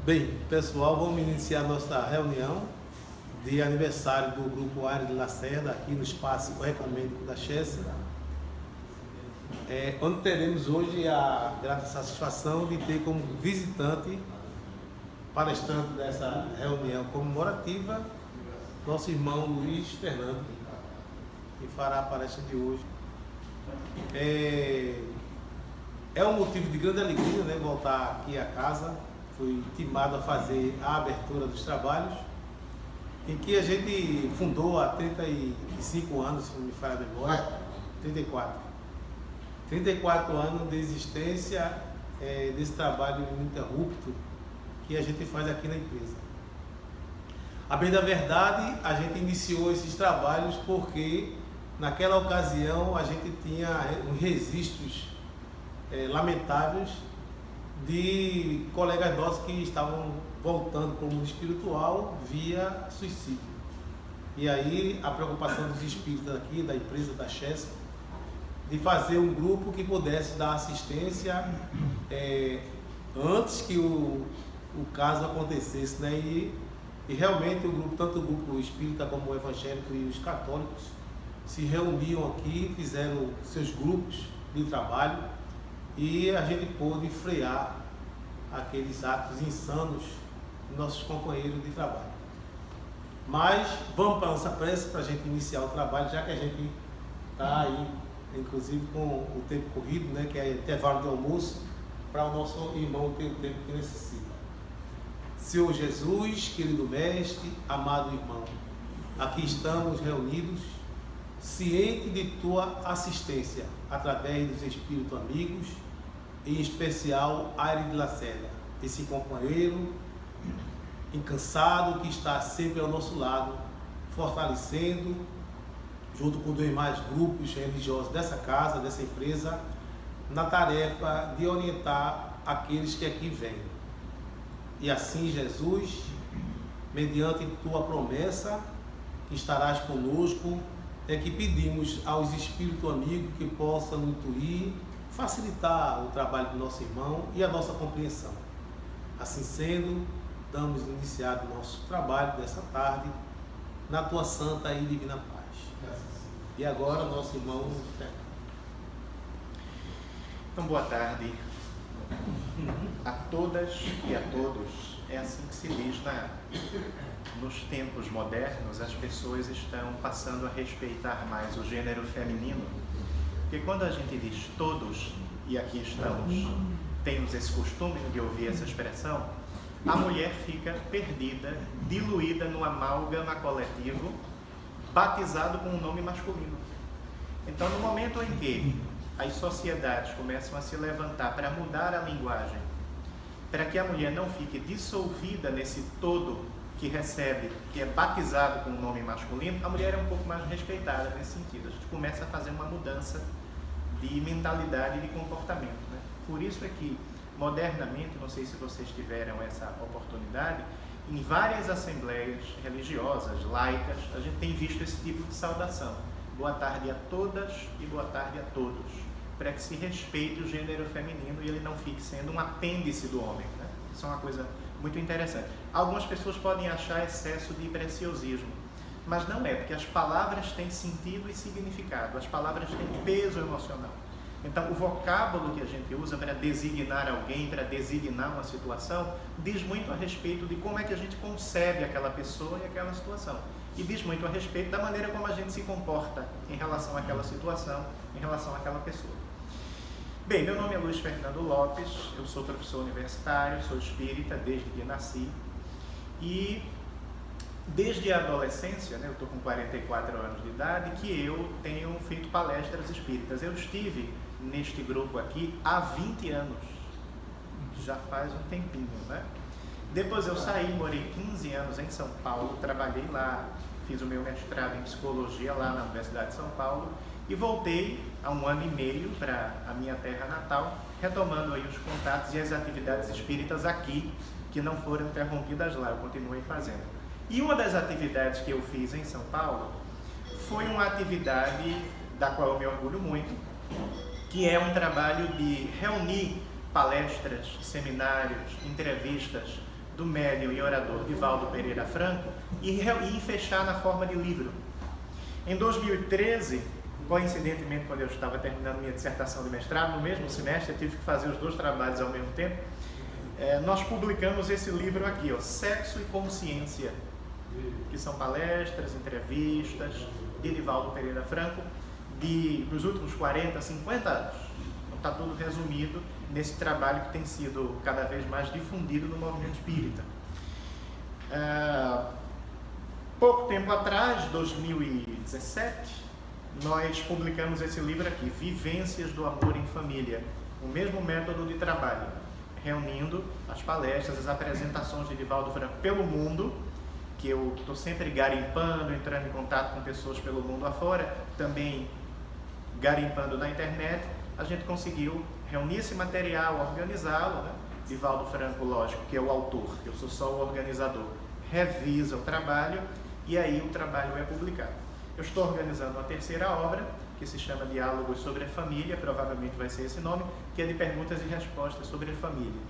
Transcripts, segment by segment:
Bem, pessoal, vamos iniciar nossa reunião de aniversário do Grupo Aires de Lacerda, aqui no Espaço Ecumênico da Chessa, onde teremos hoje a grata satisfação de ter como visitante, palestrante dessa reunião comemorativa, nosso irmão Luiz Fernando, que fará a palestra de hoje. É um motivo de grande alegria, né, voltar aqui a casa. Fui intimado a fazer a abertura dos trabalhos, em que a gente fundou há 35 anos, se não me falha a memória, 34 anos de existência desse trabalho ininterrupto que a gente faz aqui na empresa. A bem da verdade, a gente iniciou esses trabalhos porque naquela ocasião a gente tinha registros lamentáveis de colegas nossos que estavam voltando para o mundo espiritual via suicídio. E aí a preocupação dos espíritos aqui, da empresa da Chessa, de fazer um grupo que pudesse dar assistência antes que o caso acontecesse, né? E realmente o grupo, tanto o grupo espírita como o evangélico e os católicos, se reuniam aqui, fizeram seus grupos de trabalho, e a gente pôde frear aqueles atos insanos de nossos companheiros de trabalho. Mas vamos para a nossa prece para a gente iniciar o trabalho, já que a gente está aí, inclusive com o tempo corrido, né, que é intervalo de almoço, para o nosso irmão ter o tempo que necessita. Senhor Jesus, querido mestre, amado irmão, aqui estamos reunidos, ciente de tua assistência, através dos espíritos amigos, em especial Aires de Lacerda, esse companheiro incansado que está sempre ao nosso lado, fortalecendo, junto com os demais grupos religiosos dessa casa, dessa empresa, na tarefa de orientar aqueles que aqui vêm. E assim, Jesus, mediante tua promessa, que estarás conosco, é que pedimos aos espíritos amigos que possam nos intuir, facilitar o trabalho do nosso irmão e a nossa compreensão. Assim sendo, damos iniciado o nosso trabalho dessa tarde na tua santa e divina paz. E agora, nosso irmão Fernando. Então, boa tarde a todas e a todos. É assim que se diz nos tempos modernos. As pessoas estão passando a respeitar mais o gênero feminino, porque quando a gente diz todos, e aqui estamos, temos esse costume de ouvir essa expressão, a mulher fica perdida, diluída no amálgama coletivo, batizado com um nome masculino. Então, no momento em que as sociedades começam a se levantar para mudar a linguagem, para que a mulher não fique dissolvida nesse todo que recebe, que é batizado com um nome masculino, a mulher é um pouco mais respeitada nesse sentido. A gente começa a fazer uma mudança de mentalidade e de comportamento, né? Por isso é que, modernamente, não sei se vocês tiveram essa oportunidade, em várias assembleias religiosas, laicas, a gente tem visto esse tipo de saudação. Boa tarde a todas e boa tarde a todos, para que se respeite o gênero feminino e ele não fique sendo um apêndice do homem, né? Isso é uma coisa muito interessante. Algumas pessoas podem achar excesso de preciosismo, mas não é, porque as palavras têm sentido e significado, as palavras têm peso emocional. Então, o vocábulo que a gente usa para designar alguém, para designar uma situação, diz muito a respeito de como é que a gente concebe aquela pessoa e aquela situação. E diz muito a respeito da maneira como a gente se comporta em relação àquela situação, em relação àquela pessoa. Bem, meu nome é Luiz Fernando Lopes, eu sou professor universitário, sou espírita desde que nasci, e desde a adolescência, né, eu estou com 44 anos de idade, que eu tenho feito palestras espíritas. Eu estive neste grupo aqui há 20 anos, já faz um tempinho, né? Depois eu saí, morei 15 anos em São Paulo, trabalhei lá, fiz o meu mestrado em psicologia lá na Universidade de São Paulo e voltei há 1 ano e meio para a minha terra natal, retomando aí os contatos e as atividades espíritas aqui, que não foram interrompidas lá, eu continuei fazendo. E uma das atividades que eu fiz em São Paulo foi uma atividade da qual eu me orgulho muito, que é um trabalho de reunir palestras, seminários, entrevistas do médium e orador Divaldo Pereira Franco e fechar na forma de livro. Em 2013, coincidentemente, quando eu estava terminando minha dissertação de mestrado, no mesmo semestre, eu tive que fazer os 2 trabalhos ao mesmo tempo, nós publicamos esse livro aqui, ó, Sexo e Consciência, que são palestras, entrevistas de Divaldo Pereira Franco dos últimos 40, 50 anos. Então está tudo resumido nesse trabalho que tem sido cada vez mais difundido no movimento espírita. Pouco tempo atrás, 2017, nós publicamos esse livro aqui, Vivências do Amor em Família, o mesmo método de trabalho, reunindo as palestras, as apresentações de Divaldo Franco pelo mundo, que eu estou sempre garimpando, entrando em contato com pessoas pelo mundo afora, também garimpando na internet. A gente conseguiu reunir esse material, organizá-lo, né? Divaldo Franco, lógico, que é o autor, eu sou só o organizador, revisa o trabalho e aí o trabalho é publicado. Eu estou organizando uma 3ª obra, que se chama Diálogos sobre a Família, provavelmente vai ser esse nome, que é de perguntas e respostas sobre a família.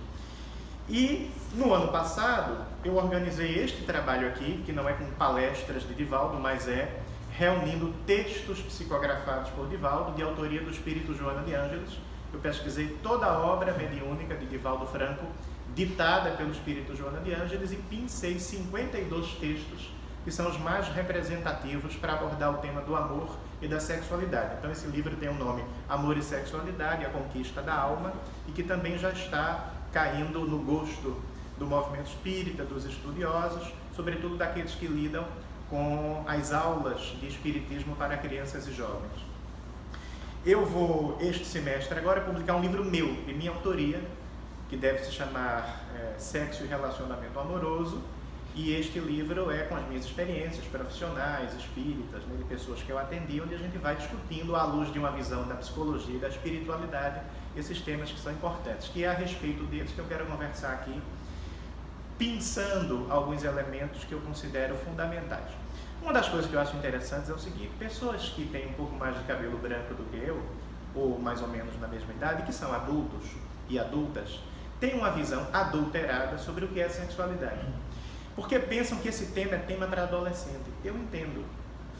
E no ano passado, eu organizei este trabalho aqui, que não é com palestras de Divaldo, mas é reunindo textos psicografados por Divaldo, de autoria do espírito Joana de Ângeles. Eu pesquisei toda a obra mediúnica de Divaldo Franco, ditada pelo espírito Joana de Ângeles, e pincei 52 textos, que são os mais representativos para abordar o tema do amor e da sexualidade. Então esse livro tem o nome Amor e Sexualidade, a Conquista da Alma, e que também já está caindo no gosto do movimento espírita, dos estudiosos, sobretudo daqueles que lidam com as aulas de espiritismo para crianças e jovens. Eu vou, este semestre agora, publicar um livro meu, de minha autoria, que deve se chamar Sexo e Relacionamento Amoroso, e este livro é com as minhas experiências profissionais, espíritas, né, de pessoas que eu atendi, onde a gente vai discutindo, à luz de uma visão da psicologia e da espiritualidade, esses temas que são importantes, que é a respeito deles que eu quero conversar aqui, pensando alguns elementos que eu considero fundamentais. Uma das coisas que eu acho interessantes é o seguinte: pessoas que têm um pouco mais de cabelo branco do que eu, ou mais ou menos na mesma idade, que são adultos e adultas, têm uma visão adulterada sobre o que é sexualidade. Porque pensam que esse tema é tema para adolescente. Eu entendo,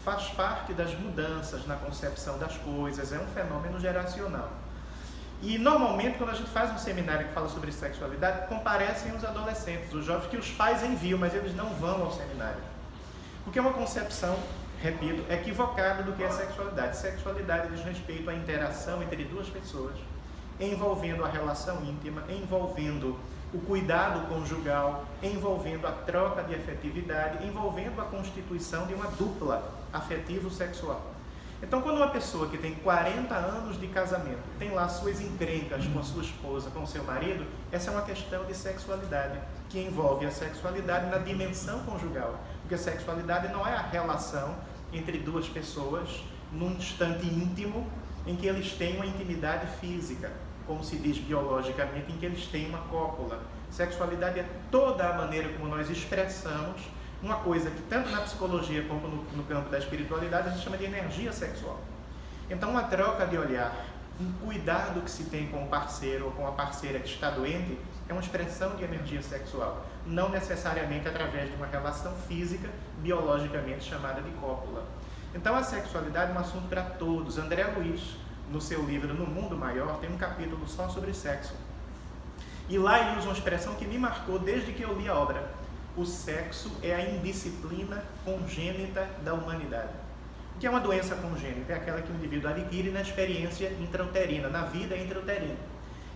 faz parte das mudanças na concepção das coisas, é um fenômeno geracional. E normalmente quando a gente faz um seminário que fala sobre sexualidade, comparecem os adolescentes, os jovens que os pais enviam, mas eles não vão ao seminário. Porque é uma concepção, repito, equivocada do que é sexualidade. Sexualidade diz respeito à interação entre duas pessoas, envolvendo a relação íntima, envolvendo o cuidado conjugal, envolvendo a troca de afetividade, envolvendo a constituição de uma dupla afetivo-sexual. Então, quando uma pessoa que tem 40 anos de casamento tem lá suas encrencas com a sua esposa, com o seu marido, essa é uma questão de sexualidade, que envolve a sexualidade na dimensão conjugal. Porque a sexualidade não é a relação entre duas pessoas num instante íntimo em que eles têm uma intimidade física, como se diz biologicamente, em que eles têm uma cópula. Sexualidade é toda a maneira como nós expressamos uma coisa que tanto na psicologia como no campo da espiritualidade a gente chama de energia sexual. Então uma troca de olhar, um cuidado que se tem com o parceiro ou com a parceira que está doente é uma expressão de energia sexual, não necessariamente através de uma relação física biologicamente chamada de cópula. Então a sexualidade é um assunto para todos. André Luiz, no seu livro No Mundo Maior, tem um capítulo só sobre sexo. E lá ele usa uma expressão que me marcou desde que eu li a obra. O sexo é a indisciplina congênita da humanidade. O que é uma doença congênita? É aquela que o indivíduo adquire na experiência intrauterina, na vida intrauterina.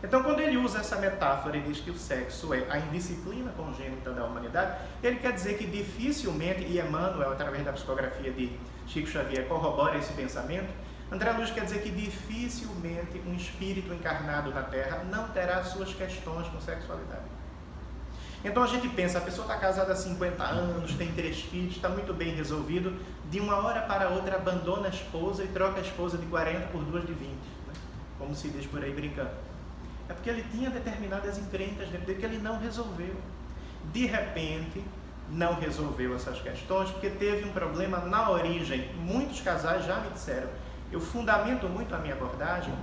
Então, quando ele usa essa metáfora e diz que o sexo é a indisciplina congênita da humanidade, ele quer dizer que dificilmente, e Emmanuel, através da psicografia de Chico Xavier, corrobora esse pensamento, André Luiz quer dizer que dificilmente um espírito encarnado na Terra não terá suas questões com sexualidade. Então a gente pensa, a pessoa está casada há 50 anos, tem 3 filhos, está muito bem resolvido, de uma hora para outra abandona a esposa e troca a esposa de 40 por 2 de 20, né? Como se diz por aí brincando. É porque ele tinha determinadas encrencas dentro dele que ele não resolveu. De repente, não resolveu essas questões porque teve um problema na origem. Muitos casais já me disseram, eu fundamento muito a minha abordagem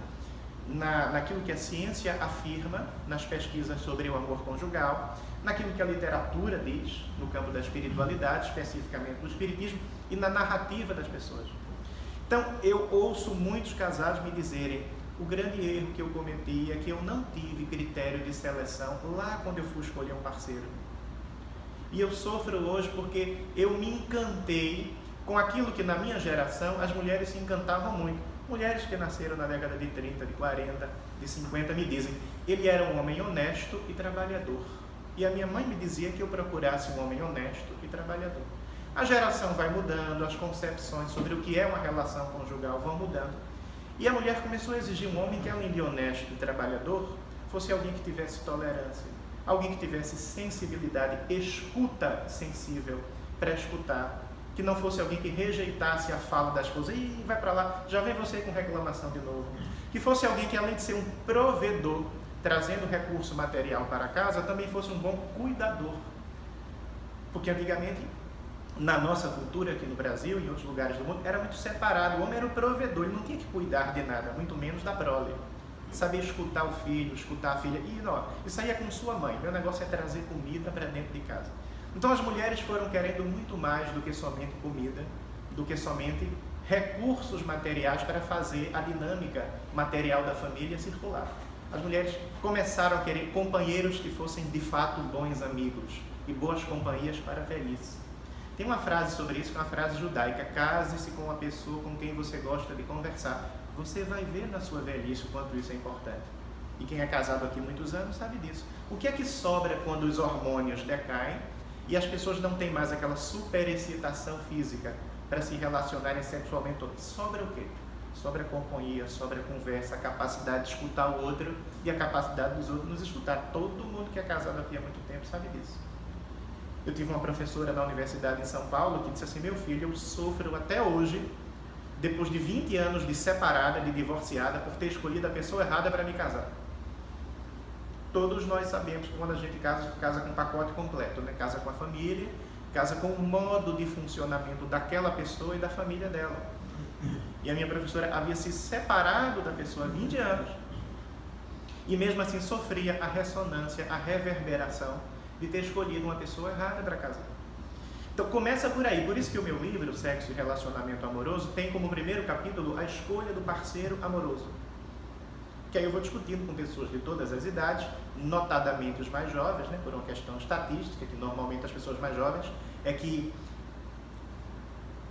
naquilo que a ciência afirma, nas pesquisas sobre o amor conjugal, naquilo que a literatura diz, no campo da espiritualidade, especificamente do espiritismo, e na narrativa das pessoas. Então, eu ouço muitos casados me dizerem: o grande erro que eu cometi é que eu não tive critério de seleção lá quando eu fui escolher um parceiro. E eu sofro hoje porque eu me encantei com aquilo que na minha geração as mulheres se encantavam muito. Mulheres que nasceram na década de 30, de 40, de 50 me dizem: ele era um homem honesto e trabalhador. E a minha mãe me dizia que eu procurasse um homem honesto e trabalhador. A geração vai mudando, as concepções sobre o que é uma relação conjugal vão mudando. E a mulher começou a exigir um homem que, além de honesto e trabalhador, fosse alguém que tivesse tolerância, alguém que tivesse sensibilidade, escuta sensível para escutar, que não fosse alguém que rejeitasse a fala da esposa: ih, vai para lá, já vem você com reclamação de novo. Que fosse alguém que, além de ser um provedor, trazendo recurso material para casa, também fosse um bom cuidador. Porque antigamente, na nossa cultura aqui no Brasil e em outros lugares do mundo, era muito separado. O homem era o provedor, ele não tinha que cuidar de nada, muito menos da prole. Saber escutar o filho, escutar a filha. E não, isso aí é com sua mãe, meu negócio é trazer comida para dentro de casa. Então as mulheres foram querendo muito mais do que somente comida, do que somente recursos materiais para fazer a dinâmica material da família circular. As mulheres começaram a querer companheiros que fossem de fato bons amigos e boas companhias para a velhice. Tem uma frase sobre isso, que é uma frase judaica: case-se com uma pessoa com quem você gosta de conversar. Você vai ver na sua velhice o quanto isso é importante. E quem é casado aqui há muitos anos sabe disso. O que é que sobra quando os hormônios decaem e as pessoas não têm mais aquela superexcitação física para se relacionarem sexualmente? Sobra o quê? Sobra a companhia, sobra a conversa, a capacidade de escutar o outro e a capacidade dos outros nos escutar. Todo mundo que é casado aqui há muito tempo sabe disso. Eu tive uma professora na universidade em São Paulo que disse assim: meu filho, eu sofro até hoje, depois de 20 anos de separada, de divorciada, por ter escolhido a pessoa errada para me casar. Todos nós sabemos que quando a gente casa com um pacote completo, né? Casa com a família, casa com o modo de funcionamento daquela pessoa e da família dela. E a minha professora havia se separado da pessoa há 20 anos e mesmo assim sofria a ressonância, a reverberação de ter escolhido uma pessoa errada para casar. Então começa por aí. Por isso que o meu livro, Sexo e Relacionamento Amoroso, tem como primeiro capítulo a escolha do parceiro amoroso. Que aí eu vou discutindo com pessoas de todas as idades, notadamente os mais jovens, né, por uma questão estatística, que normalmente as pessoas mais jovens é que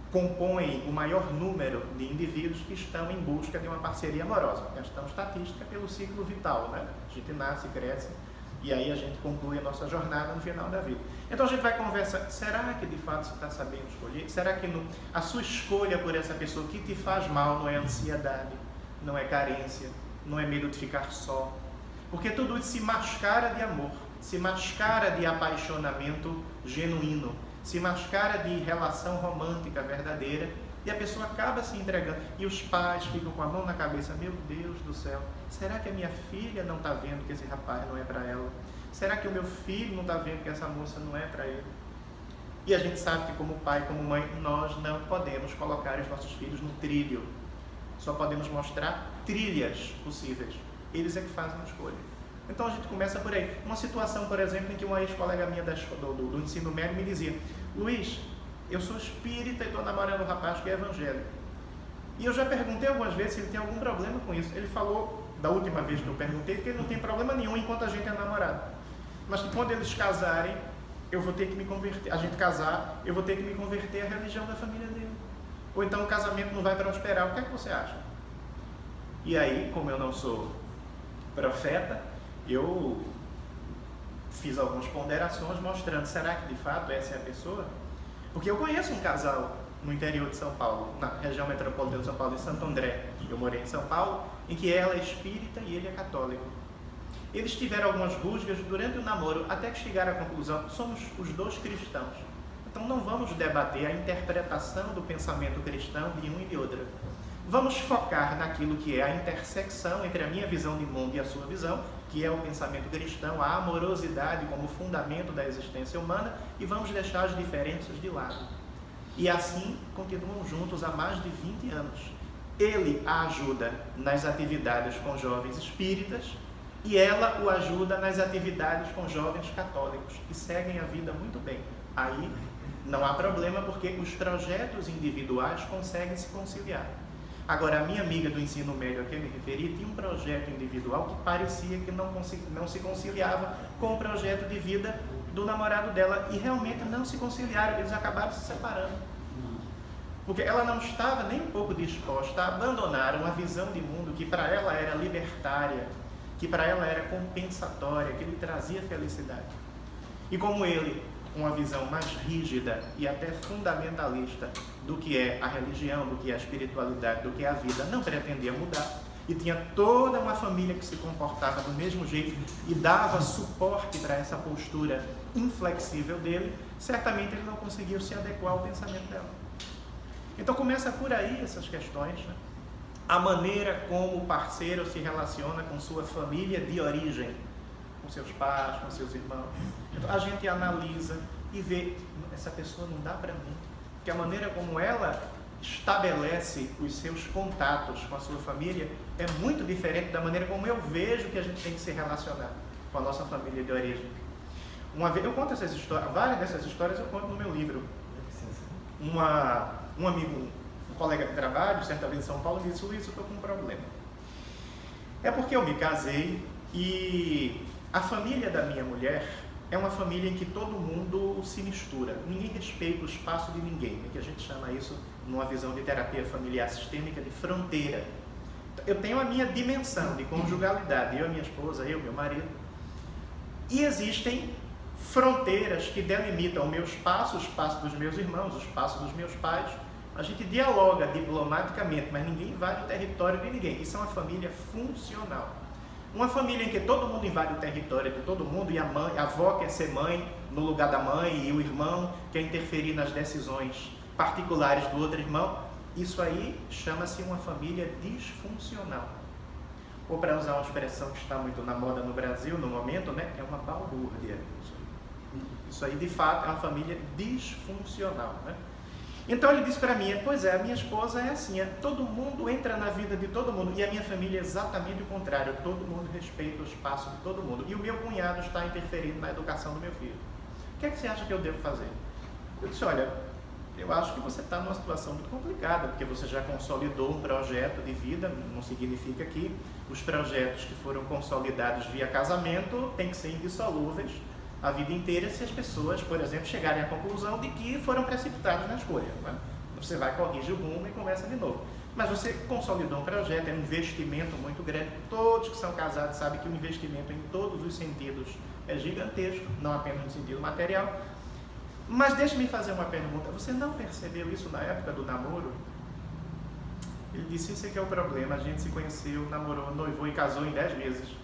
compõem o maior número de indivíduos que estão em busca de uma parceria amorosa. Questão estatística pelo ciclo vital, né? A gente nasce, cresce, e aí a gente conclui a nossa jornada no final da vida. Então a gente vai conversar: será que de fato você está sabendo escolher? Será que a sua escolha por essa pessoa que te faz mal não é ansiedade, não é carência, não é medo de ficar só? Porque tudo isso se mascara de amor, se mascara de apaixonamento genuíno, se mascara de relação romântica verdadeira, e a pessoa acaba se entregando. E os pais ficam com a mão na cabeça: meu Deus do céu, será que a minha filha não está vendo que esse rapaz não é para ela? Será que o meu filho não está vendo que essa moça não é para ele? E a gente sabe que como pai, como mãe, nós não podemos colocar os nossos filhos no trilho. Só podemos mostrar trilhas possíveis. Eles é que fazem a escolha. Então a gente começa por aí. Uma situação, por exemplo, em que uma ex-colega minha do ensino médio me dizia: Luiz, eu sou espírita e estou namorando um rapaz que é evangélico. E eu já perguntei algumas vezes se ele tem algum problema com isso. Ele falou, da última vez que eu perguntei, que ele não tem problema nenhum enquanto a gente é namorado. Mas que quando eles casarem, eu vou ter que me converter. A gente casar, eu vou ter que me converter à religião da família dele. Ou então o casamento não vai prosperar. O que é que você acha? E aí, como eu não sou profeta, eu fiz algumas ponderações mostrando: será que de fato essa é a pessoa? Porque eu conheço um casal no interior de São Paulo, na região metropolitana de São Paulo, em Santo André. Eu morei em São Paulo, em que ela é espírita e ele é católico. Eles tiveram algumas rusgas durante o namoro, até que chegaram à conclusão: somos os dois cristãos. Então não vamos debater a interpretação do pensamento cristão de um e de outra. Vamos focar naquilo que é a intersecção entre a minha visão de mundo e a sua visão, que é o pensamento cristão, a amorosidade como fundamento da existência humana, e vamos deixar as diferenças de lado. E assim continuam juntos há mais de 20 anos. Ele a ajuda nas atividades com jovens espíritas e ela o ajuda nas atividades com jovens católicos, que seguem a vida muito bem. Aí não há problema, porque os projetos individuais conseguem se conciliar. Agora, a minha amiga do ensino médio a que eu me referi tinha um projeto individual que parecia que não se conciliava com o projeto de vida do namorado dela, e realmente não se conciliaram, eles acabaram se separando. Porque ela não estava nem um pouco disposta a abandonar uma visão de mundo que para ela era libertária, que para ela era compensatória, que lhe trazia felicidade. E como ele, uma visão mais rígida e até fundamentalista do que é a religião, do que é a espiritualidade, do que é a vida, não pretendia mudar, e tinha toda uma família que se comportava do mesmo jeito e dava suporte para essa postura inflexível dele, certamente ele não conseguiu se adequar ao pensamento dela. Então começa por aí essas questões, né? A maneira como o parceiro se relaciona com sua família de origem, com seus pais, com seus irmãos. Então a gente analisa e vê, essa pessoa não dá para mim, porque a maneira como ela estabelece os seus contatos com a sua família é muito diferente da maneira como eu vejo que a gente tem que se relacionar com a nossa família de origem. Uma vez, eu conto essas histórias, várias dessas histórias eu conto no meu livro. Um amigo, um colega de trabalho, certa vez em São Paulo, me disse: Luiz, eu estou com um problema. É porque eu me casei e a família da minha mulher é uma família em que todo mundo se mistura. Ninguém respeita o espaço de ninguém, que a gente chama isso, numa visão de terapia familiar sistêmica, de fronteira. Eu tenho a minha dimensão de conjugalidade, eu, a minha esposa, eu, meu marido, e existem fronteiras que delimitam o meu espaço, o espaço dos meus irmãos, o espaço dos meus pais. A gente dialoga diplomaticamente, mas ninguém invade o território de ninguém. Isso é uma família funcional. Uma família em que todo mundo invade o território de todo mundo, e a avó quer ser mãe no lugar da mãe, e o irmão quer interferir nas decisões particulares do outro irmão, isso aí chama-se uma família disfuncional. Ou, para usar uma expressão que está muito na moda no Brasil no momento, né, é uma balbúrdia. Isso aí, de fato, é uma família disfuncional, né? Então ele disse para mim: pois é, a minha esposa é assim, todo mundo entra na vida de todo mundo, e a minha família é exatamente o contrário, todo mundo respeita o espaço de todo mundo, e o meu cunhado está interferindo na educação do meu filho. O que é que você acha que eu devo fazer? Eu disse: olha, eu acho que você está numa situação muito complicada, porque você já consolidou um projeto de vida. Não significa que os projetos que foram consolidados via casamento têm que ser indissolúveis a vida inteira, se as pessoas, por exemplo, chegarem à conclusão de que foram precipitadas na escolha, né? Você vai, corrige o rumo e começa de novo. Mas você consolidou um projeto, é um investimento muito grande. Todos que são casados sabem que o investimento em todos os sentidos é gigantesco, não apenas no sentido material. Mas deixe-me fazer uma pergunta: você não percebeu isso na época do namoro? Ele disse: isso é que é o problema, a gente se conheceu, namorou, noivou e casou em 10 meses.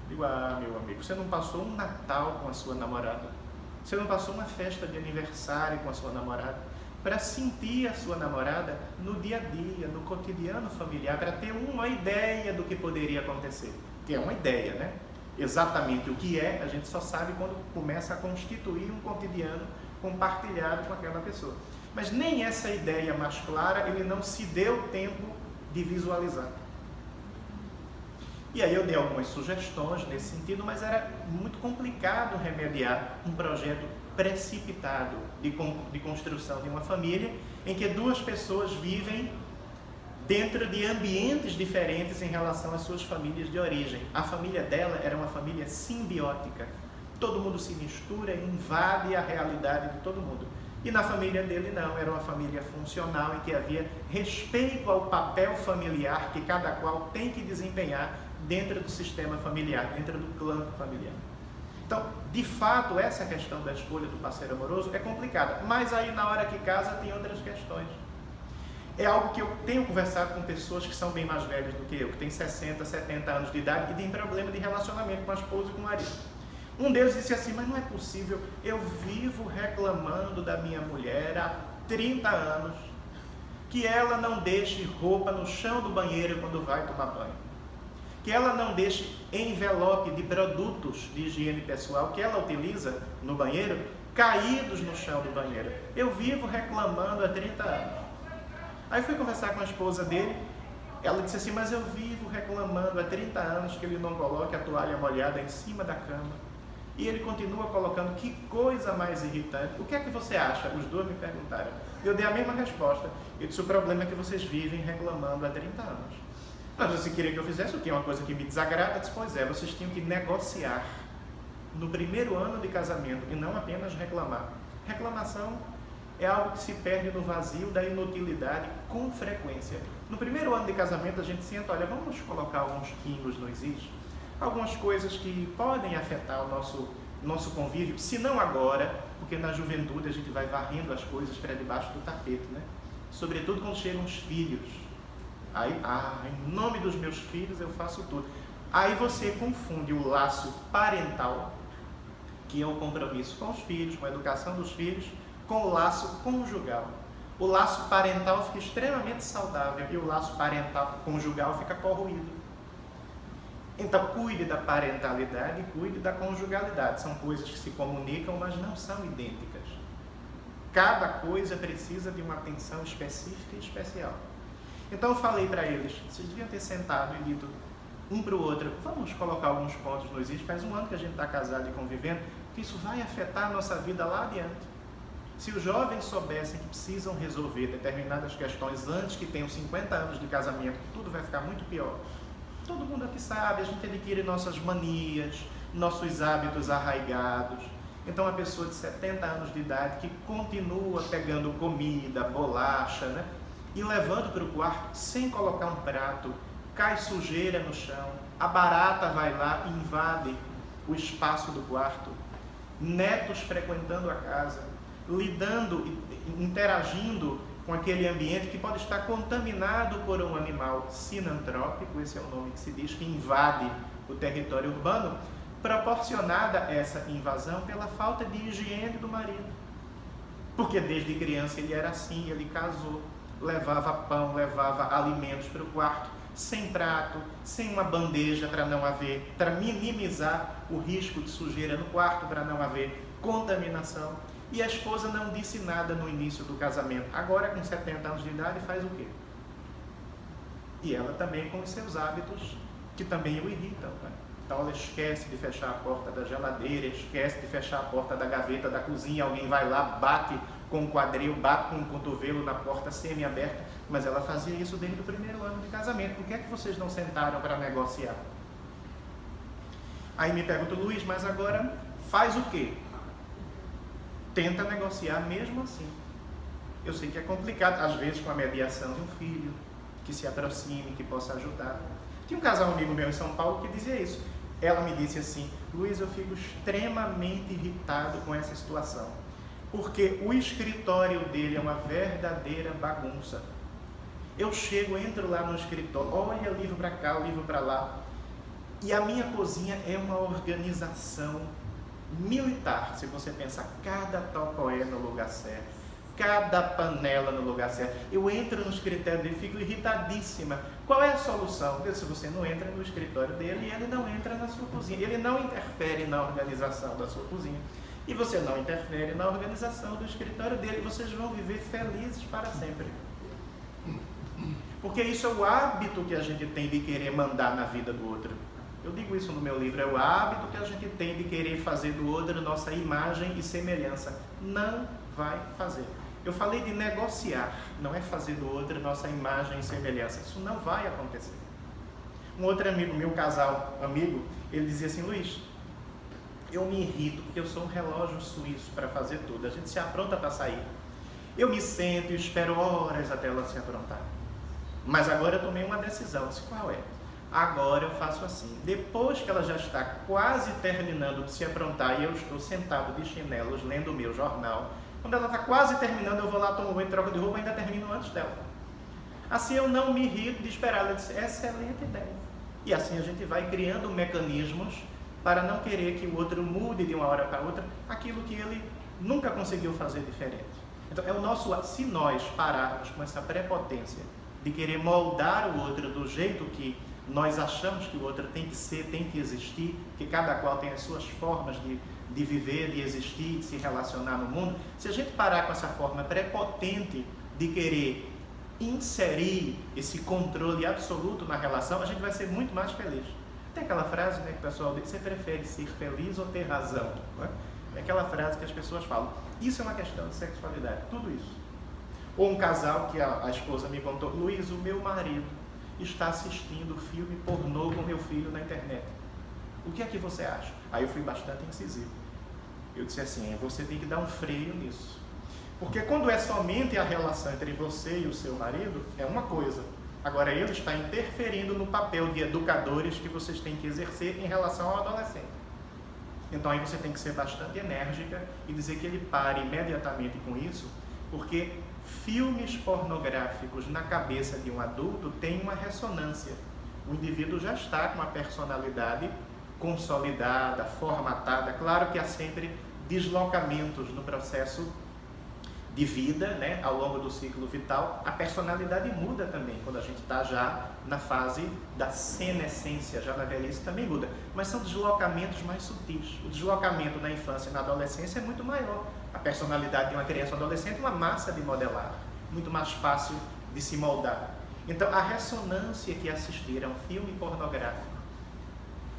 Digo: ah, meu amigo, você não passou um Natal com a sua namorada, você não passou uma festa de aniversário com a sua namorada, para sentir a sua namorada no dia a dia, no cotidiano familiar, para ter uma ideia do que poderia acontecer. Que é uma ideia, né? Exatamente o que é, a gente só sabe quando começa a constituir um cotidiano compartilhado com aquela pessoa. Mas nem essa ideia mais clara ele não se deu tempo de visualizar. E aí eu dei algumas sugestões nesse sentido, mas era muito complicado remediar um projeto precipitado de construção de uma família em que duas pessoas vivem dentro de ambientes diferentes em relação às suas famílias de origem. A família dela era uma família simbiótica. Todo mundo se mistura e invade a realidade de todo mundo. E na família dele não, era uma família funcional em que havia respeito ao papel familiar que cada qual tem que desempenhar dentro do sistema familiar, dentro do clã familiar. Então, de fato, essa questão da escolha do parceiro amoroso é complicada, mas aí na hora que casa tem outras questões. É algo que eu tenho conversado com pessoas que são bem mais velhas do que eu, que têm 60, 70 anos de idade e têm problema de relacionamento com a esposa e com o marido. Um deles disse assim: mas não é possível, eu vivo reclamando da minha mulher há 30 anos que ela não deixe roupa no chão do banheiro quando vai tomar banho, que ela não deixe envelope de produtos de higiene pessoal que ela utiliza no banheiro caídos no chão do banheiro. Eu vivo reclamando há 30 anos. Aí fui conversar com a esposa dele, ela disse assim, mas eu vivo reclamando há 30 anos que ele não coloque a toalha molhada em cima da cama. E ele continua colocando, que coisa mais irritante. O que é que você acha? Os dois me perguntaram. Eu dei a mesma resposta. Eu disse, o problema é que vocês vivem reclamando há 30 anos. Mas você queria que eu fizesse o quê? Uma coisa que me desagrada? Eu disse, pois é, vocês tinham que negociar no primeiro ano de casamento e não apenas reclamar. Reclamação é algo que se perde no vazio da inutilidade com frequência. No primeiro ano de casamento a gente senta, olha, vamos colocar alguns pingos nos is, algumas coisas que podem afetar o nosso convívio, se não agora, porque na juventude a gente vai varrendo as coisas para debaixo do tapete, né? Sobretudo quando chegam os filhos. Aí, em nome dos meus filhos eu faço tudo. Aí você confunde o laço parental, que é o compromisso com os filhos, com a educação dos filhos, com o laço conjugal. O laço parental fica extremamente saudável e o laço parental conjugal fica corroído. Então, cuide da parentalidade e cuide da conjugalidade. São coisas que se comunicam, mas não são idênticas. Cada coisa precisa de uma atenção específica e especial. Então, eu falei para eles, vocês deviam ter sentado e dito um para o outro, vamos colocar alguns pontos nos is. Faz um ano que a gente está casado e convivendo, que isso vai afetar a nossa vida lá adiante. Se os jovens soubessem que precisam resolver determinadas questões antes que tenham 50 anos de casamento, tudo vai ficar muito pior. Todo mundo aqui sabe, a gente adquire nossas manias, nossos hábitos arraigados. Então, uma pessoa de 70 anos de idade que continua pegando comida, bolacha, né? E levando para o quarto sem colocar um prato, cai sujeira no chão, a barata vai lá e invade o espaço do quarto, netos frequentando a casa, lidando, interagindo com aquele ambiente que pode estar contaminado por um animal sinantrópico, esse é o nome que se diz, que invade o território urbano, proporcionada essa invasão pela falta de higiene do marido. Porque desde criança ele era assim, ele casou, levava pão, levava alimentos para o quarto, sem prato, sem uma bandeja para minimizar o risco de sujeira no quarto, para não haver contaminação. E a esposa não disse nada no início do casamento. Agora, com 70 anos de idade, faz o quê? E ela também com os seus hábitos, que também o irritam, né? Então ela esquece de fechar a porta da geladeira, esquece de fechar a porta da gaveta da cozinha, alguém vai lá, bate com o quadril, bate com o cotovelo na porta semi-aberta, mas ela fazia isso desde o primeiro ano de casamento. Por que é que vocês não sentaram para negociar? Aí me pergunta, Luiz, mas agora faz o quê? Tenta negociar mesmo assim. Eu sei que é complicado, às vezes com a mediação de um filho, que se aproxime, que possa ajudar. Tinha um casal amigo meu em São Paulo que dizia isso. Ela me disse assim, Luiz, eu fico extremamente irritado com essa situação, porque o escritório dele é uma verdadeira bagunça. Eu chego, entro lá no escritório, olha, livro para cá, livro para lá, e a minha cozinha é uma organização militar, se você pensar, cada tocoé no lugar certo, cada panela no lugar certo. Eu entro no escritório dele, fico irritadíssima. Qual é a solução? Se você não entra no escritório dele, ele não entra na sua cozinha, ele não interfere na organização da sua cozinha, e você não interfere na organização do escritório dele, e vocês vão viver felizes para sempre. Porque isso é o hábito que a gente tem de querer mandar na vida do outro. Eu digo isso no meu livro, é o hábito que a gente tem de querer fazer do outro nossa imagem e semelhança. Não vai fazer. Eu falei de negociar, não é fazer do outro nossa imagem e semelhança. Isso não vai acontecer. Um outro amigo meu, amigo, ele dizia assim, Luiz, eu me irrito porque eu sou um relógio suíço para fazer tudo. A gente se apronta para sair. Eu me sento e espero horas até ela se aprontar. Mas agora eu tomei uma decisão. Disse, qual é? Agora eu faço assim. Depois que ela já está quase terminando de se aprontar e eu estou sentado de chinelos lendo o meu jornal, quando ela está quase terminando, eu vou lá, tomo banho, troco de roupa e ainda termino antes dela. Assim eu não me irrito de esperar. Ela disse, excelente ideia. E assim a gente vai criando mecanismos para não querer que o outro mude de uma hora para outra aquilo que ele nunca conseguiu fazer diferente. Então, é o nosso, se nós pararmos com essa prepotência de querer moldar o outro do jeito que nós achamos que o outro tem que ser, tem que existir, que cada qual tem as suas formas de viver, de existir, de se relacionar no mundo, se a gente parar com essa forma prepotente de querer inserir esse controle absoluto na relação, a gente vai ser muito mais feliz. Tem aquela frase, né, que o pessoal diz: você prefere ser feliz ou ter razão? Não é? É aquela frase que as pessoas falam. Isso é uma questão de sexualidade, tudo isso. Ou um casal que a esposa me contou: Luiz, o meu marido está assistindo filme pornô com meu filho na internet. O que é que você acha? Aí eu fui bastante incisivo. Eu disse assim: você tem que dar um freio nisso. Porque quando é somente a relação entre você e o seu marido, é uma coisa. Agora, ele está interferindo no papel de educadores que vocês têm que exercer em relação ao adolescente. Então, aí você tem que ser bastante enérgica e dizer que ele pare imediatamente com isso, porque filmes pornográficos na cabeça de um adulto têm uma ressonância. O indivíduo já está com uma personalidade consolidada, formatada. Claro que há sempre deslocamentos no processo de vida, né? Ao longo do ciclo vital. A personalidade muda também, quando a gente está já na fase da senescência, já na velhice também muda. Mas são deslocamentos mais sutis. O deslocamento na infância e na adolescência é muito maior. A personalidade de uma criança ou adolescente é uma massa de modelar, muito mais fácil de se moldar. Então, a ressonância que assistir a um filme pornográfico,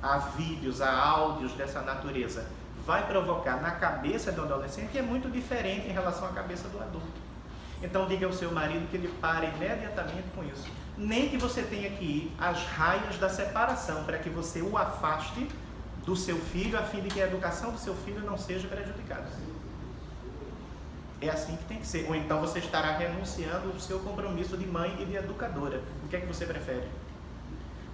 a vídeos, a áudios dessa natureza, vai provocar na cabeça do adolescente é muito diferente em relação à cabeça do adulto. Então, diga ao seu marido que ele pare imediatamente com isso. Nem que você tenha que ir às raias da separação para que você o afaste do seu filho, a fim de que a educação do seu filho não seja prejudicada. É assim que tem que ser. Ou então você estará renunciando ao seu compromisso de mãe e de educadora. O que é que você prefere?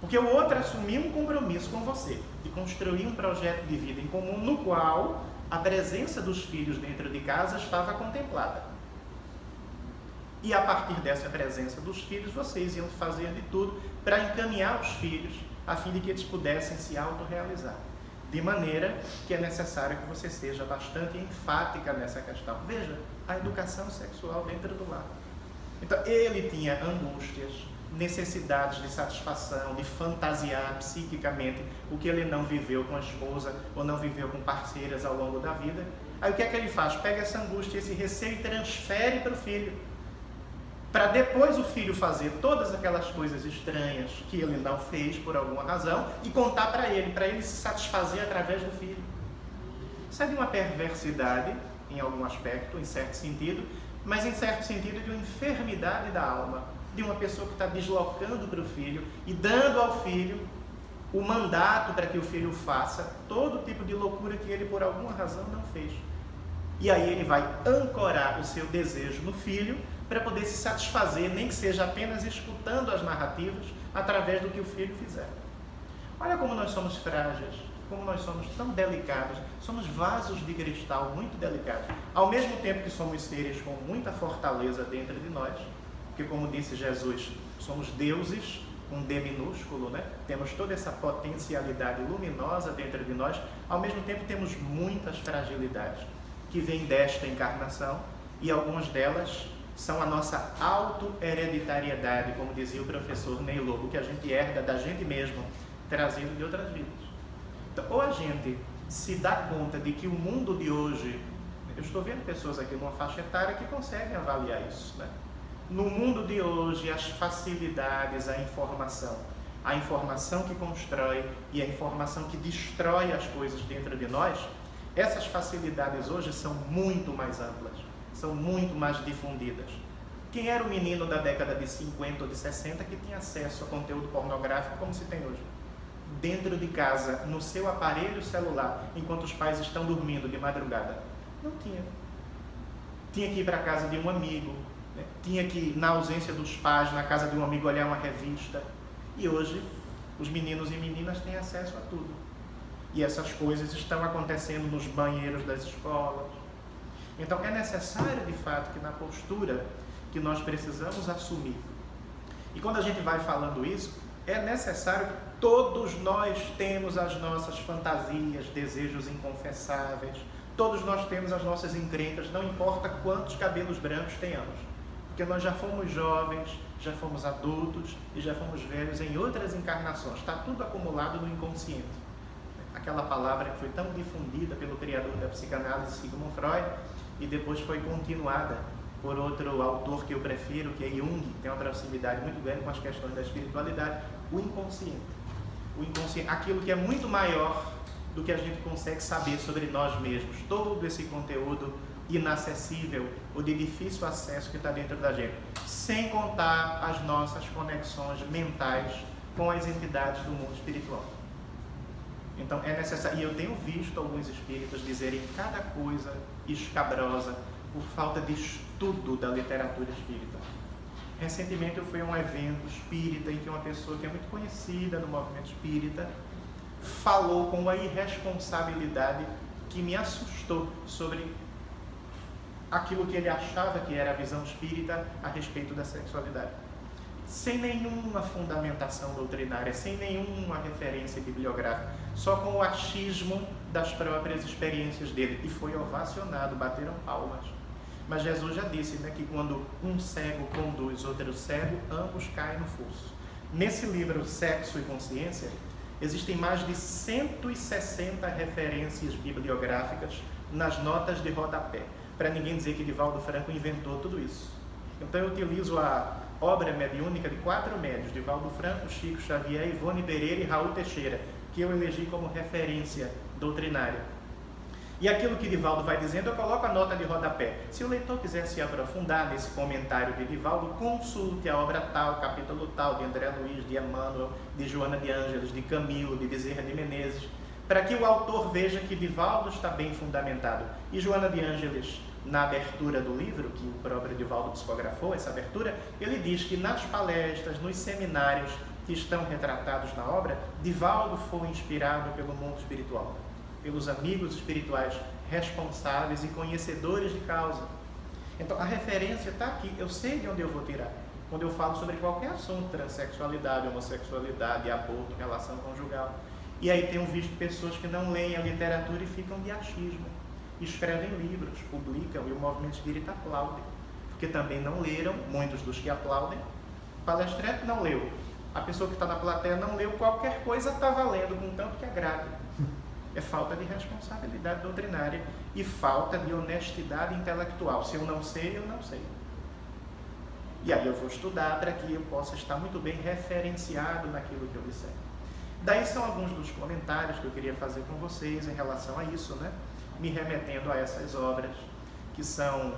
Porque o outro assumiu um compromisso com você, de construir um projeto de vida em comum, no qual a presença dos filhos dentro de casa estava contemplada. E a partir dessa presença dos filhos, vocês iam fazer de tudo para encaminhar os filhos, a fim de que eles pudessem se autorrealizar. De maneira que é necessário que você seja bastante enfática nessa questão. Veja, a educação sexual dentro do lar. Então, ele tinha angústias, necessidades de satisfação, de fantasiar psiquicamente o que ele não viveu com a esposa ou não viveu com parceiras ao longo da vida. Aí o que é que ele faz? Pega essa angústia, esse receio e transfere para o filho. Para depois o filho fazer todas aquelas coisas estranhas que ele não fez por alguma razão e contar para ele se satisfazer através do filho. Isso é de uma perversidade, em algum aspecto, em certo sentido, mas em certo sentido de uma enfermidade da alma, de uma pessoa que está deslocando para o filho e dando ao filho o mandato para que o filho faça todo tipo de loucura que ele por alguma razão não fez. E aí ele vai ancorar o seu desejo no filho para poder se satisfazer, nem que seja apenas escutando as narrativas através do que o filho fizer. Olha como nós somos frágeis, como nós somos tão delicados, somos vasos de cristal muito delicados. Ao mesmo tempo que somos seres com muita fortaleza dentro de nós, porque como disse Jesus, somos deuses com D minúsculo, né? Temos toda essa potencialidade luminosa dentro de nós, ao mesmo tempo temos muitas fragilidades que vêm desta encarnação e algumas delas são a nossa auto-hereditariedade, como dizia o professor Ney Lobo, que a gente herda da gente mesmo, trazido de outras vidas. Então, ou a gente se dá conta de que o mundo de hoje, eu estou vendo pessoas aqui numa faixa etária que conseguem avaliar isso, né? No mundo de hoje, as facilidades, a informação que constrói e a informação que destrói as coisas dentro de nós, essas facilidades hoje são muito mais amplas, são muito mais difundidas. Quem era o menino da década de 50 ou de 60 que tinha acesso a conteúdo pornográfico como se tem hoje? Dentro de casa, no seu aparelho celular, enquanto os pais estão dormindo de madrugada? Não tinha. Tinha que ir para a casa de um amigo, né? Tinha que, na ausência dos pais, na casa de um amigo, olhar uma revista. E hoje, os meninos e meninas têm acesso a tudo. E essas coisas estão acontecendo nos banheiros das escolas. Então, é necessário, de fato, que na postura que nós precisamos assumir. E quando a gente vai falando isso, é necessário que todos nós temos as nossas fantasias, desejos inconfessáveis. Todos nós temos as nossas encrencas, não importa quantos cabelos brancos tenhamos. Porque nós já fomos jovens, já fomos adultos e já fomos velhos em outras encarnações. Está tudo acumulado no inconsciente. Aquela palavra que foi tão difundida pelo criador da psicanálise, Sigmund Freud, e depois foi continuada por outro autor que eu prefiro, que é Jung, que tem uma proximidade muito grande com as questões da espiritualidade, o inconsciente. O inconsciente, aquilo que é muito maior do que a gente consegue saber sobre nós mesmos. Todo esse conteúdo inacessível ou de difícil acesso que está dentro da gente. Sem contar as nossas conexões mentais com as entidades do mundo espiritual. Então é necessário, e eu tenho visto alguns espíritos dizerem cada coisa escabrosa por falta de estudo da literatura espírita. Recentemente eu fui a um evento espírita em que uma pessoa que é muito conhecida no movimento espírita falou com uma irresponsabilidade que me assustou sobre aquilo que ele achava que era a visão espírita a respeito da sexualidade. Sem nenhuma fundamentação doutrinária, sem nenhuma referência bibliográfica, só com o achismo das próprias experiências dele. E foi ovacionado, bateram palmas. Mas Jesus já disse, né, que quando um cego conduz outro cego, ambos caem no fosso. Nesse livro Sexo e Consciência, existem mais de 160 referências bibliográficas nas notas de rodapé, para ninguém dizer que Divaldo Franco inventou tudo isso. Então eu utilizo a obra mediúnica de 4 médios, Divaldo Franco, Chico Xavier, Ivone Pereira e Raul Teixeira, que eu elegi como referência doutrinária. E aquilo que Divaldo vai dizendo, eu coloco a nota de rodapé. Se o leitor quiser se aprofundar nesse comentário de Divaldo, consulte a obra tal, capítulo tal, de André Luiz, de Emmanuel, de Joana de Ângeles, de Camilo, de Bezerra de Menezes, para que o autor veja que Divaldo está bem fundamentado. E Joana de Ângeles, na abertura do livro, que o próprio Divaldo psicografou, essa abertura, ele diz que nas palestras, nos seminários que estão retratados na obra, Divaldo foi inspirado pelo mundo espiritual, pelos amigos espirituais responsáveis e conhecedores de causa. Então a referência está aqui, eu sei de onde eu vou tirar. Quando eu falo sobre qualquer assunto, transexualidade, homossexualidade, aborto, relação conjugal. E aí tenho visto pessoas que não leem a literatura e ficam de achismo. Escrevem livros, publicam e o movimento espírita aplaude. Porque também não leram, muitos dos que aplaudem. O palestrante não leu. A pessoa que está na plateia não leu, qualquer coisa está valendo, contanto que agrade. É falta de responsabilidade doutrinária e falta de honestidade intelectual. Se eu não sei, eu não sei. E aí eu vou estudar para que eu possa estar muito bem referenciado naquilo que eu disser. Daí são alguns dos comentários que eu queria fazer com vocês em relação a isso, né? Me remetendo a essas obras, que são,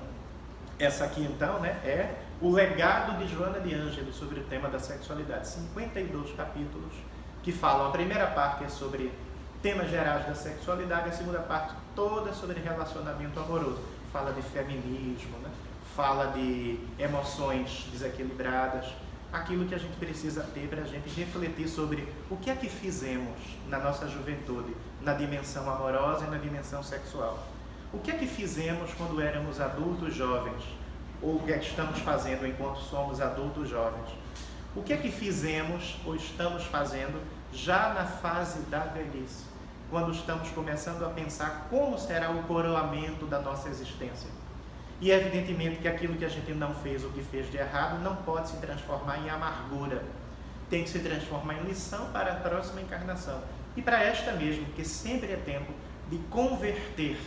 essa aqui então, né, é o legado de Joana de Ângeles sobre o tema da sexualidade. 52 capítulos que falam, a primeira parte é sobre temas gerais da sexualidade, a segunda parte toda sobre relacionamento amoroso. Fala de feminismo, né? Fala de emoções desequilibradas, aquilo que a gente precisa ter para a gente refletir sobre o que é que fizemos na nossa juventude, na dimensão amorosa e na dimensão sexual. O que é que fizemos quando éramos adultos jovens? Ou o que é que estamos fazendo enquanto somos adultos jovens? O que é que fizemos ou estamos fazendo já na fase da velhice? Quando estamos começando a pensar como será o coroamento da nossa existência. E evidentemente que aquilo que a gente não fez ou que fez de errado não pode se transformar em amargura. Tem que se transformar em lição para a próxima encarnação. E para esta mesmo, que sempre é tempo de converter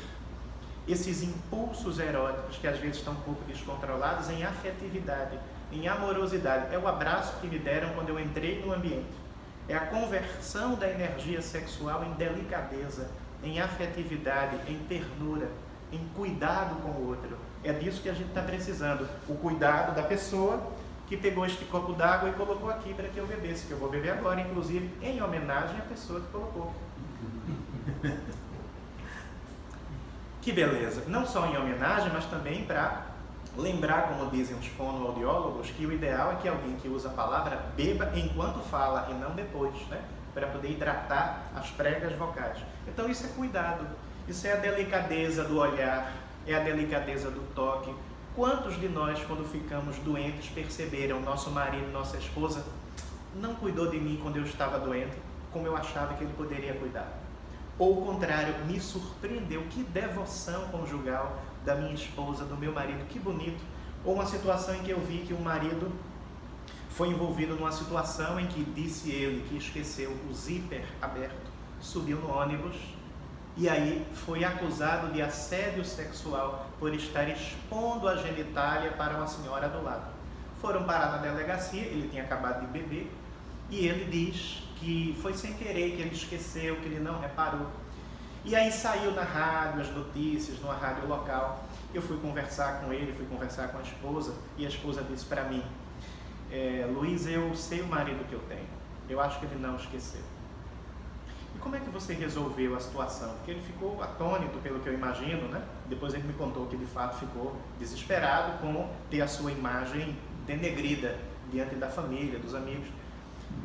esses impulsos eróticos, que às vezes estão um pouco descontrolados, em afetividade, em amorosidade. É o abraço que me deram quando eu entrei no ambiente. É a conversão da energia sexual em delicadeza, em afetividade, em ternura, em cuidado com o outro. É disso que a gente está precisando. O cuidado da pessoa que pegou este copo d'água e colocou aqui para que eu bebesse, que eu vou beber agora, inclusive em homenagem à pessoa que colocou. Que beleza! Não só em homenagem, mas também para lembrar, como dizem os fonoaudiólogos, que o ideal é que alguém que usa a palavra beba enquanto fala e não depois, né? Para poder hidratar as pregas vocais. Então isso é cuidado, isso é a delicadeza do olhar, é a delicadeza do toque. Quantos de nós, quando ficamos doentes, perceberam nosso marido, nossa esposa, não cuidou de mim quando eu estava doente, como eu achava que ele poderia cuidar? Ou o contrário, me surpreendeu, que devoção conjugal da minha esposa, do meu marido, que bonito. Ou uma situação em que eu vi que o marido foi envolvido numa situação em que disse ele que esqueceu o zíper aberto, subiu no ônibus E aí foi acusado de assédio sexual por estar expondo a genitália para uma senhora do lado. Foram parar na delegacia, ele tinha acabado de beber, e ele diz que foi sem querer, que ele esqueceu, que ele não reparou. E aí saiu na rádio, as notícias, numa rádio local. Eu fui conversar com ele, fui conversar com a esposa, e a esposa disse para mim, Luiz, eu sei o marido que eu tenho, eu acho que ele não esqueceu. E como é que você resolveu a situação? Porque ele ficou atônito, pelo que eu imagino, né? Depois ele me contou que de fato ficou desesperado com ter a sua imagem denegrida diante da família, dos amigos.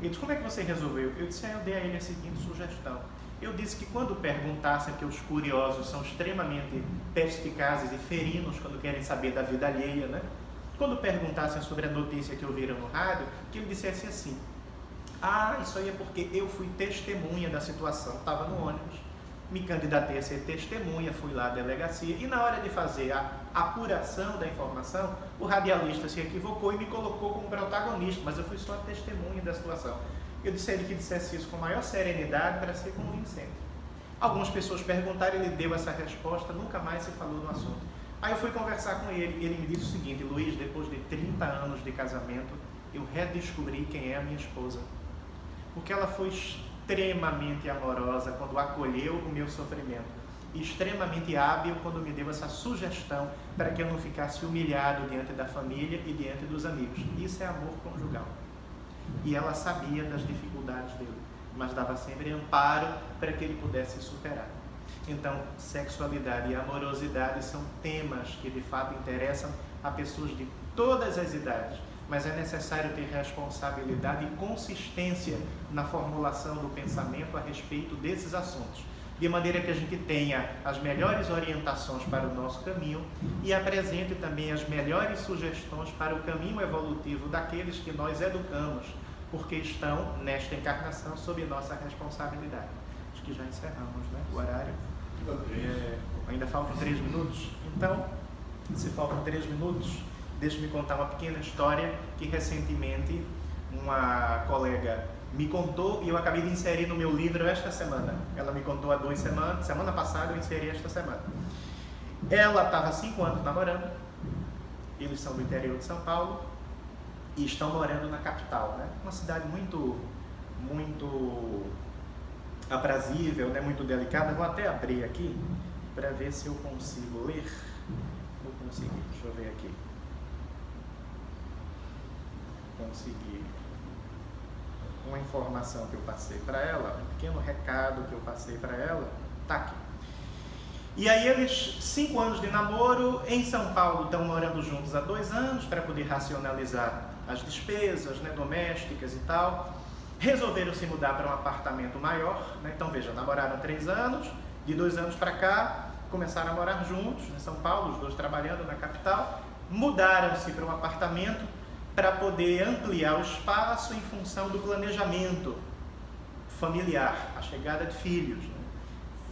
Ele disse, como é que você resolveu? Eu disse, eu dei a ele a seguinte sugestão. Eu disse que quando perguntassem, porque os curiosos são extremamente perspicazes e ferinos quando querem saber da vida alheia, né? Quando perguntassem sobre a notícia que ouviram no rádio, que ele dissesse assim, isso aí é porque eu fui testemunha da situação, estava no ônibus, me candidatei a ser testemunha, fui lá à delegacia, e na hora de fazer a apuração da informação, o radialista se equivocou e me colocou como protagonista, mas eu fui só a testemunha da situação. Eu disse a ele que dissesse isso com a maior serenidade para ser convincente. Algumas pessoas perguntaram, ele deu essa resposta, nunca mais se falou no assunto. Aí eu fui conversar com ele, e ele me disse o seguinte, Luiz, depois de 30 anos de casamento, eu redescobri quem é a minha esposa. Porque ela foi extremamente amorosa quando acolheu o meu sofrimento. E extremamente hábil quando me deu essa sugestão para que eu não ficasse humilhado diante da família e diante dos amigos. Isso é amor conjugal. E ela sabia das dificuldades dele, mas dava sempre amparo para que ele pudesse superar. Então, sexualidade e amorosidade são temas que de fato interessam a pessoas de todas as idades, mas é necessário ter responsabilidade e consistência na formulação do pensamento a respeito desses assuntos, de maneira que a gente tenha as melhores orientações para o nosso caminho e apresente também as melhores sugestões para o caminho evolutivo daqueles que nós educamos, porque estão nesta encarnação sob nossa responsabilidade. Acho que já encerramos, né? O horário. Ainda faltam 3 minutos. Então, se faltam 3 minutos, deixe-me contar uma pequena história que recentemente uma colega me contou e eu acabei de inserir no meu livro esta semana. Ela me contou há 2 semanas, semana passada eu inseri esta semana. Ela estava há 5 anos namorando, eles são do interior de São Paulo e estão morando na capital, né? Uma cidade muito aprazível, né? Muito delicada. Vou até abrir aqui para ver se eu consigo ler. Vou conseguir, deixa eu ver aqui. Consegui uma informação que eu passei para ela, um pequeno recado que eu passei para ela, tá aqui. E aí eles, 5 anos de namoro, em São Paulo, estão morando juntos há 2 anos para poder racionalizar as despesas, né, domésticas e tal. Resolveram se mudar para um apartamento maior, né? Então veja, namoraram há 3 anos, de 2 anos para cá, começaram a morar juntos em São Paulo, os dois trabalhando na capital, mudaram-se para um apartamento para poder ampliar o espaço em função do planejamento familiar, a chegada de filhos, né?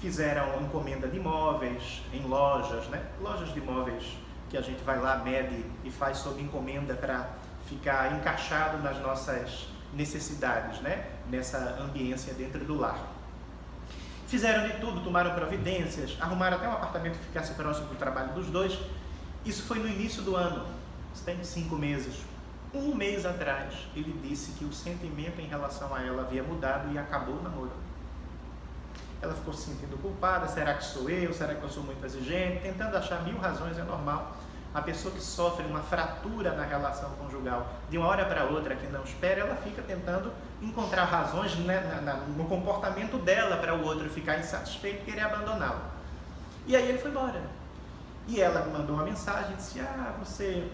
Fizeram encomenda de imóveis em lojas, né? Lojas de imóveis que a gente vai lá, mede e faz sob encomenda para ficar encaixado nas nossas necessidades, né? Nessa ambiência dentro do lar. Fizeram de tudo, tomaram providências, arrumaram até um apartamento que ficasse próximo do trabalho dos dois. Isso foi no início do ano, tem 5 meses. 1 mês atrás, ele disse que o sentimento em relação a ela havia mudado e acabou o namoro. Ela ficou se sentindo culpada, será que sou eu, será que eu sou muito exigente, tentando achar 1000 razões, é normal. A pessoa que sofre uma fratura na relação conjugal de uma hora para outra que não espera, ela fica tentando encontrar razões, né, no comportamento dela para o outro ficar insatisfeito e querer abandoná-lo. E aí ele foi embora. E ela me mandou uma mensagem e disse, você...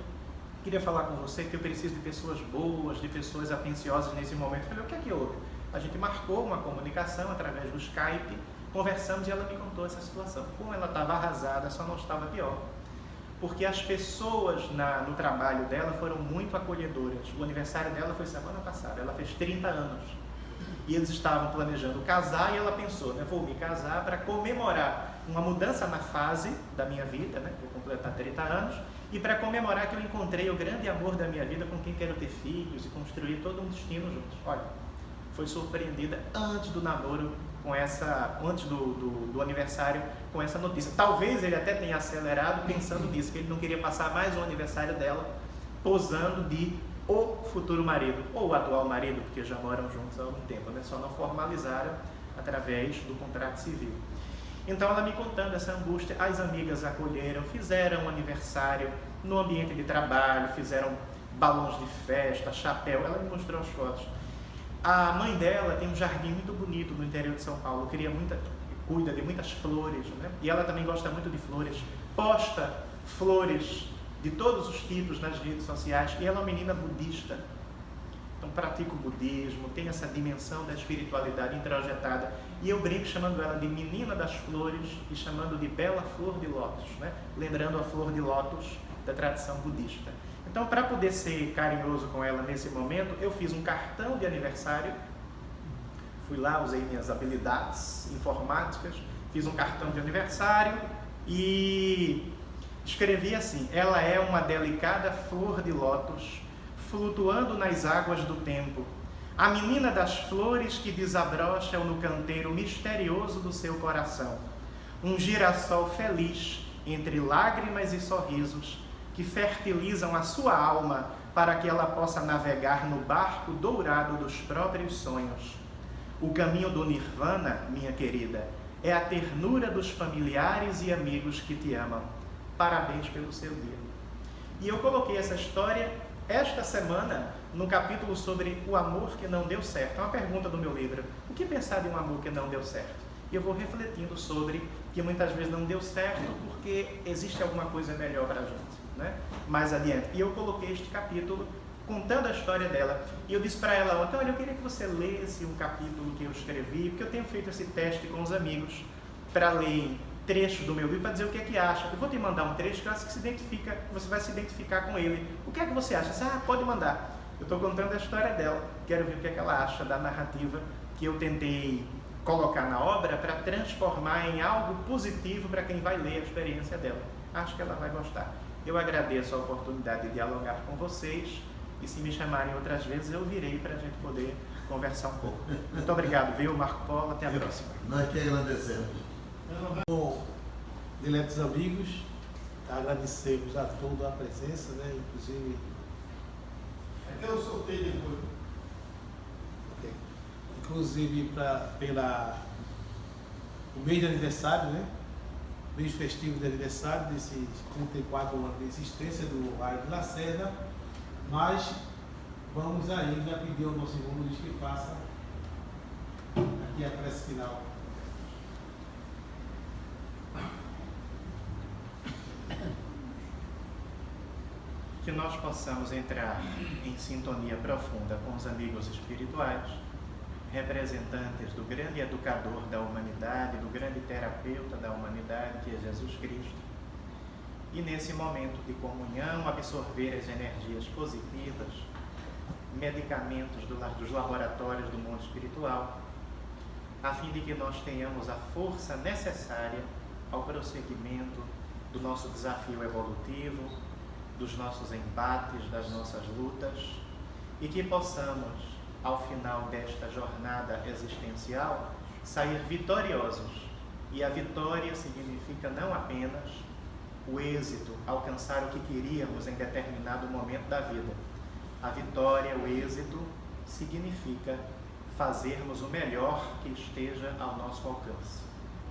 queria falar com você que eu preciso de pessoas boas, de pessoas atenciosas nesse momento. Eu falei, o que é que houve? A gente marcou uma comunicação através do Skype, conversamos e ela me contou essa situação. Como ela estava arrasada, só não estava pior. Porque as pessoas no trabalho dela foram muito acolhedoras. O aniversário dela foi semana passada, ela fez 30 anos. E eles estavam planejando casar e ela pensou, né, vou me casar para comemorar uma mudança na fase da minha vida, né, vou completar 30 anos, e para comemorar que eu encontrei o grande amor da minha vida com quem quero ter filhos e construir todo um destino juntos. Olha, foi surpreendida antes do namoro antes do aniversário, com essa notícia. Talvez ele até tenha acelerado pensando nisso, que ele não queria passar mais um aniversário dela posando de o futuro marido, ou o atual marido, porque já moram juntos há algum tempo, né? Só não formalizaram através do contrato civil. Então ela me contando essa angústia, as amigas acolheram, fizeram um aniversário no ambiente de trabalho, fizeram balões de festa, chapéu, ela me mostrou as fotos. A mãe dela tem um jardim muito bonito no interior de São Paulo, cuida de muitas flores, né? E ela também gosta muito de flores, posta flores de todos os tipos nas redes sociais, e ela é uma menina budista, então pratica o budismo, tem essa dimensão da espiritualidade introjetada, e eu brinco chamando ela de menina das flores e chamando de bela flor de lótus, né? Lembrando a flor de lótus da tradição budista. Então, para poder ser carinhoso com ela nesse momento, eu fiz um cartão de aniversário, fui lá, usei minhas habilidades informáticas, fiz um cartão de aniversário e escrevi assim: ela é uma delicada flor de lótus, flutuando nas águas do tempo, a menina das flores que desabrocham no canteiro misterioso do seu coração, um girassol feliz entre lágrimas e sorrisos, que fertilizam a sua alma para que ela possa navegar no barco dourado dos próprios sonhos. O caminho do Nirvana, minha querida, é a ternura dos familiares e amigos que te amam. Parabéns pelo seu dia. E eu coloquei essa história esta semana no capítulo sobre o amor que não deu certo. É uma pergunta do meu livro. O que pensar de um amor que não deu certo? E eu vou refletindo sobre que muitas vezes não deu certo porque existe alguma coisa melhor para a gente, né? Mais adiante. E eu coloquei este capítulo contando a história dela. E eu disse para ela: então, eu queria que você lesse um capítulo que eu escrevi, porque eu tenho feito esse teste com os amigos para ler trechos do meu livro, para dizer o que é que acha. Eu vou te mandar um trecho que eu acho que você vai se identificar com ele. O que é que você acha? Você, pode mandar. Eu estou contando a história dela. Quero ver o que é que ela acha da narrativa que eu tentei colocar na obra para transformar em algo positivo para quem vai ler a experiência dela. Acho que ela vai gostar. Eu agradeço a oportunidade de dialogar com vocês e se me chamarem outras vezes eu virei para a gente poder conversar um pouco. Muito obrigado, viu, Marco Polo? Até a próxima. Nós que agradecemos. Bom, diletos amigos, agradecemos a todos a presença, né? Inclusive... Até eu soltei depois. Okay. Inclusive o mês de aniversário, né? Mês festivo de aniversário desses 34 anos de existência do Raio de Lacerda, mas vamos ainda pedir ao nosso irmão Luiz que faça aqui a prece final. Que nós possamos entrar em sintonia profunda com os amigos espirituais, representantes do grande educador da humanidade, do grande terapeuta da humanidade, que é Jesus Cristo, e nesse momento de comunhão absorver as energias positivas, medicamentos dos laboratórios do mundo espiritual, a fim de que nós tenhamos a força necessária ao prosseguimento do nosso desafio evolutivo, dos nossos embates, das nossas lutas, e que possamos, ao final desta jornada existencial, sair vitoriosos. E a vitória significa não apenas o êxito, alcançar o que queríamos em determinado momento da vida. A vitória, o êxito, significa fazermos o melhor que esteja ao nosso alcance.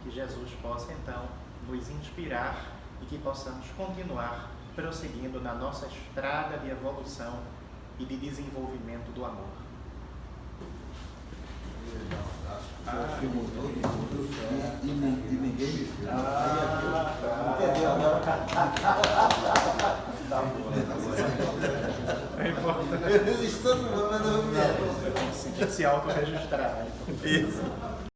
Que Jesus possa, então, nos inspirar e que possamos continuar prosseguindo na nossa estrada de evolução e de desenvolvimento do amor. Filmou todo e ninguém me filmou. Entendeu agora? É importante. Eles estão no momento. Se autorregistrar. Isso.